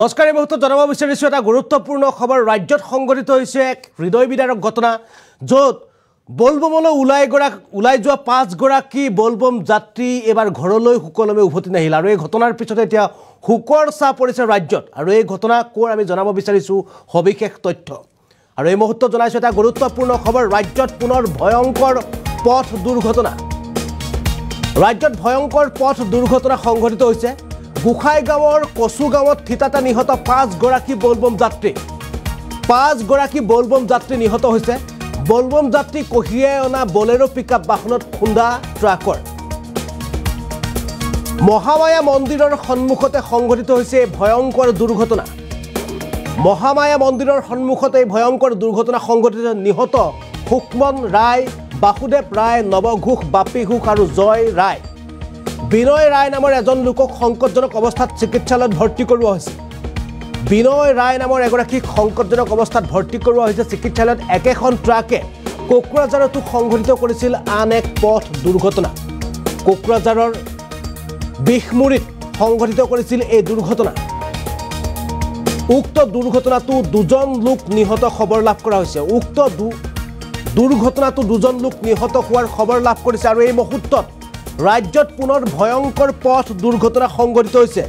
নমস্কাৰ এই মুহূৰ্তত জনাব বিচাৰিছো এটা গুৰুত্বপূৰ্ণ খবৰ ৰাজ্যত সংঘটিত হৈছে এক হৃদয় বিদাৰক ঘটনা য'ত বলবমলৈ ওলাই যোৱা 5 গৰাকী বলবম যাত্ৰী এবাৰ ঘৰলৈ সুকলমে উভতি নাহিল আৰু এই ঘটনাৰ পিছতে এতিয়া হুকৰ চাপ পৰিছে ৰাজ্যত আৰু এই ঘটনা কোৰ আমি জনাব বিচাৰিছো সবিশেষ তথ্য আৰু এই মুহূৰ্তত জনাইছো এটা গুৰুত্বপূৰ্ণ খবৰ ৰাজ্যত পুনৰ ভয়ংকৰ পথ দুৰ্ঘটনা সংঘটিত হৈছে গোখাইগাঁৱৰ কচুগাঁৱত থিতাতে নিহত 5 গৰাকী বলবম যাত্ৰী নিহত হৈছে বলবম যাত্ৰী কঢ়িয়াই অনা বলেৰো পিকআপ বাহনত খুন্দা ট্ৰাকৰ মহামায়া মন্দিৰৰ সন্মুখতে সংঘটিত হৈছে ভয়ংকৰ দুৰ্ঘটনা সংঘটিত নিহত সুকমন ৰায় বাসুদেৱ ৰায় নৱঘোষ বাপী ঘোষ আৰু জয় ৰায় বিনয় ৰায় নামৰ এজন লোকক সংকটজনক অৱস্থাত চিকিৎসালয়ত ভৰ্তি কৰোৱা হৈছে চিকিৎসালয়ত একেখন ট্ৰাকে কোকৰাঝাৰতো সংঘটিত কৰিছিল আন এক পথ দুৰ্ঘটনা কোকৰাঝাৰৰ বিহমুৰিত সংঘটিত কৰিছিল এই দুৰ্ঘটনা উক্ত দুৰ্ঘটনাটো দুজন লোক নিহত খবৰ লাভ কৰা হৈছে হোৱাৰ খবৰ লাভ কৰিছে আৰু এই মুহূৰ্তত ৰাজ্যত পুনৰ ভয়ংকৰ পথ দুৰ্ঘটনা সংঘটিত হৈছে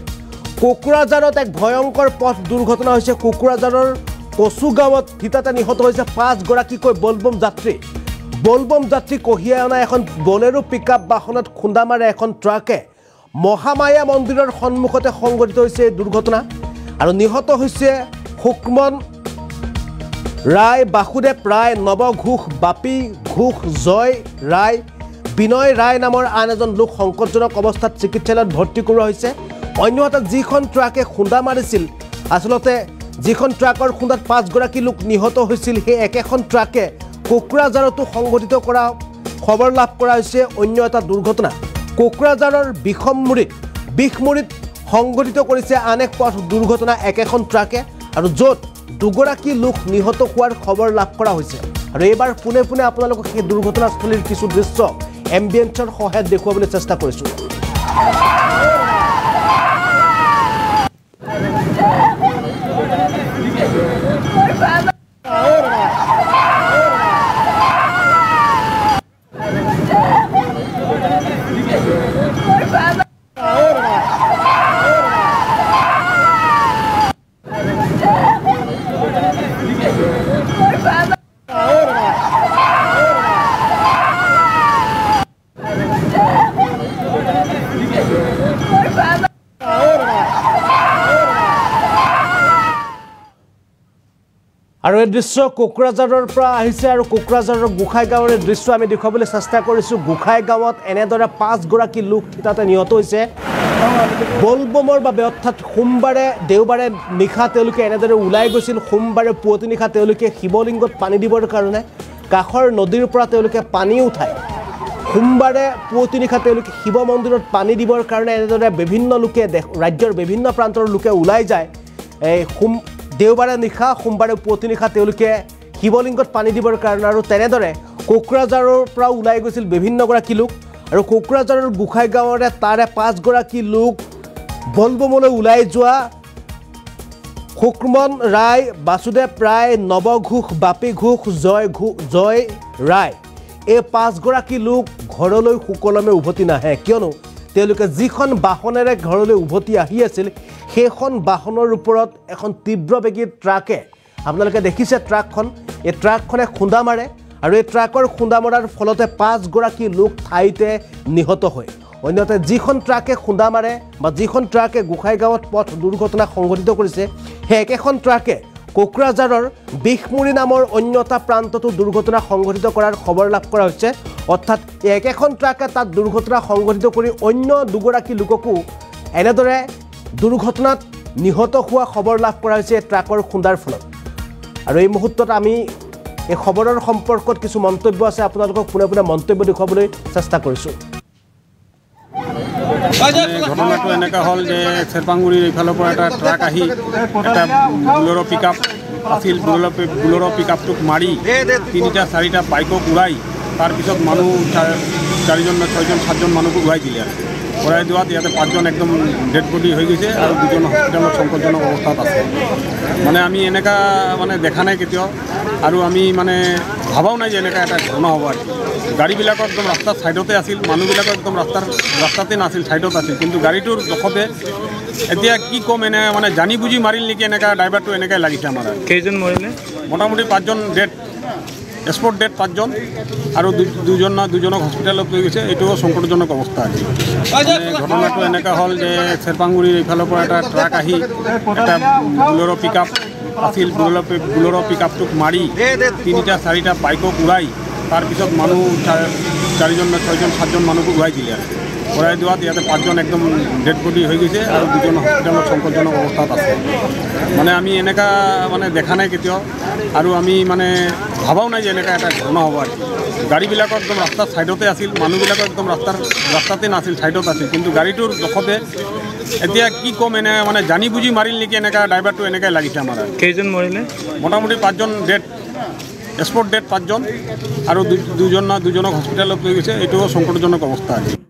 কোকৰাঝাৰত এক ভয়ংকৰ পথ দুৰ্ঘটনা হৈছে কোকৰাঝাৰৰ কচুগাঁৱত থিতাতে নিহত হৈছে 5 গৰাকীকৈ বলবম যাত্ৰী কঢ়িয়াই অনা এখন বলেৰো পিকআপ বাহনত খুন্দা মাৰে এখন ট্ৰাকে মহামায়া মন্দিৰৰ সন্মুখতে সংঘটিত হৈছে দুৰ্ঘটনা আৰু নিহত হৈছে সুকমন ৰায় বাসুদেৱ ৰায় নৱঘোষ বাপী ঘোষ জয় ৰায় বিনয় ৰায় নামৰ আন এজন লোক সংকটজনক অৱস্থাত চিকিৎসালয়ত ভৰ্তি কৰোৱা হৈছে অন্য এটা যিখন ট্ৰাকে খুন্দা মাৰিছিল আসলতে যিখন ট্ৰাকৰ খুন্দাত 5 গৰাকী লোক নিহত হৈছিল সেই একেখন ট্ৰাকে কোকৰাঝাৰতো সংঘটিত কৰা খবৰ লাভ কৰা হৈছে অন্য এটা দুৰ্ঘটনা কোকৰাঝাৰৰ বিহমুৰিত সংঘটিত কৰিছে আন এক পথ দুৰ্ঘটনা একেখন ট্ৰাকে আৰু য'ত দুগৰাকী লোক নিহত হোৱাৰ খবৰ লাভ কৰা হৈছে আৰু এইবাৰ পুনে আপোনালোকক সেই দুৰ্ঘটনাস্থলীৰ কিছু দৃশ্য এম্বিয়েন্সৰ সহায়ত দেখুৱাবলৈ চেষ্টা কৰিছো আৰু এই দৃশ্য কোকৰাঝাৰৰ পৰা আহিছে আৰু কোকৰাঝাৰৰ গোখাইগাঁৱৰ দৃশ্য আমি দেখুৱাবলৈ চেষ্টা কৰিছো গোখাইগাঁৱত এনেদৰে 5 গৰাকী লোক থিতাতে নিহত হৈছে বলবমৰ বাবে অৰ্থাৎ সোমবাৰে দেওবাৰে নিশা তেওঁলোকে এনেদৰে ওলাই গৈছিল সোমবাৰে পুৱতি নিশা তেওঁলোকে শিৱলিংগত পানী দিবৰ কাৰণে কাখৰ নদীৰ পৰা তেওঁলোকে পানী উঠায় সোমবাৰে পুৱতি নিশা তেওঁলোকে শিৱ মন্দিৰত পানী দিবৰ কাৰণে এনেদৰে বিভিন্ন লোকে ৰাজ্যৰ বিভিন্ন প্ৰান্তৰ লোকে ওলাই যায় এই দেওবাৰে নিশা সোমবাৰে পুৱতি নিশা তেওঁলোকে শিৱলিংগত পানী দিবৰ কাৰণে আৰু তেনেদৰে কোকৰাঝাৰৰ পৰা ওলাই গৈছিল বিভিন্ন গৰাকী লোক আৰু কোকৰাঝাৰৰ গোখাইগাঁৱৰে তাৰে 5 গৰাকী লোক বলবমলৈ ওলাই যোৱা সুকমন ৰায় বাসুদেৱ ৰায় নৱঘোষ বাপী ঘোষ জয় ৰায় এই 5 গৰাকী লোক ঘৰলৈ সুকলমে উভতি নাহে কিয়নো তেওঁলোকে যিখন বাহনেৰে ঘৰলৈ উভতি আহি আছিল সেইখন বাহনৰ ওপৰত এখন তীব্ৰবেগী ট্ৰাকে আপোনালোকে দেখিছে এই ট্ৰাকখনে খুন্দা মাৰে আৰু এই ট্ৰাকৰ খুন্দা মৰাৰ ফলতে 5 গৰাকী লোক ঠাইতে নিহত হয় অন্যতে যিখন ট্ৰাকে খুন্দা মাৰে বা যিখন ট্ৰাকে গোখাইগাঁৱত পথ দুৰ্ঘটনা সংঘটিত কৰিছে সেই একেখন ট্ৰাকে কোকৰাঝাৰৰ বিহমুৰি নামৰ অন্য এটা প্ৰান্ততো দুৰ্ঘটনা সংঘটিত কৰাৰ খবৰ লাভ কৰা হৈছে অৰ্থাৎ একেখন ট্ৰাকে তাত দুৰ্ঘটনা সংঘটিত কৰি অন্য দুগৰাকী লোককো এনেদৰে দুৰ্ঘটনাত নিহত হোৱা খবৰ লাভ কৰা হৈছে ট্ৰাকৰ খুন্দাৰ ফলত আৰু এই মুহূৰ্তত আমি এই খবৰৰ সম্পৰ্কত কিছু মন্তব্য আছে আপোনালোকক পুনে মন্তব্য দেখুৱাবলৈ চেষ্টা কৰিছো ঘটনাটো এনেকা হল যে চেৰপাংগুৰিৰ এইফালৰ পৰা এটা ট্ৰাক আহি এটা বুলেৰো পিকআপ আছিল বুলেৰো পিকআপটোক মাৰি 3-4টা বাইকক উৰাই তাৰ পিছত মানুহ 4জন 6জন 7জন মানুহক উৰাই দিলে কৰাই দিয়াত ইয়াতে 5জন একদম ডেড বডি হৈ গৈছে আৰু 2জন হস্পিটেলত সংকটজনক অৱস্থাত আছে। মানে আমি এনেকুৱা মানে দেখা নাই কেতিয়াও, আৰু আমি মানে ভাবাও নাই যে এনেকুৱা এটা ঘটনা হ'ব। আৰু গাড়ীবিলাকৰ একদম ৰাস্তাৰ ছাইডতে আছিল, মানুহবিলাকৰ একদম ৰাস্তাতে নাছিল, ছাইডত আছিল, কিন্তু গাড়ীটোৰ জখতে এতিয়া কি ক'ম, এনে মানে জানি বুজি মাৰিল নেকি এনেকুৱা, ড্ৰাইভাৰটো এনেকৈ লাগিছে আমাৰ। কেইজন মৰিলে? মোটামুটি 5জন ডেড, স্পট ডেড 5জন, আৰু দুজনক হস্পিটেলত লৈ গৈছে। এইটোও সংকটজনক অৱস্থা আছে। ঘটনাটো এনেকুৱা হ'ল যে চেৰপাংগুৰিৰ এইফালৰ পৰা এটা ট্ৰাক আহি এটা বুলেৰ' পিক আপ আছিল, বুলেৰ' পিক আপটোক মাৰি 3-4টা বাইকক উৰাই তাৰপিছত মানুহ 4জন, 6জন, 7জন মানুহক উৰাই দিলে। উৰাই দিয়াত ইয়াতে 5জন একদম ডেড বডি হৈ গৈছে আৰু 2জন হস্পিটেলত সংকটজনক অৱস্থাত আছে। মানে আমি এনেকুৱা মানে দেখা নাই কেতিয়াও, আৰু আমি মানে ভাবাও নাই যে এনেকুৱা এটা ঘটনা হ'ব। আৰু গাড়ীবিলাকৰ একদম ৰাস্তাৰ ছাইডতে আছিল, মানুহবিলাকৰ একদম ৰাস্তাতে নাছিল, ছাইডত আছিল, কিন্তু গাড়ীটোৰ জখতে এতিয়া কি ক'ম, এনে মানে জানি বুজি মাৰিল নেকি এনেকুৱা, ড্ৰাইভাৰটো এনেকৈ লাগিছে আমাৰ। কেইজন মৰিলে? মোটামুটি 5জন ডেড, স্পট ডেড 5জন, আৰু দুজনক হস্পিটেলত লৈ গৈছে। এইটোও সংকটজনক অৱস্থা আছে।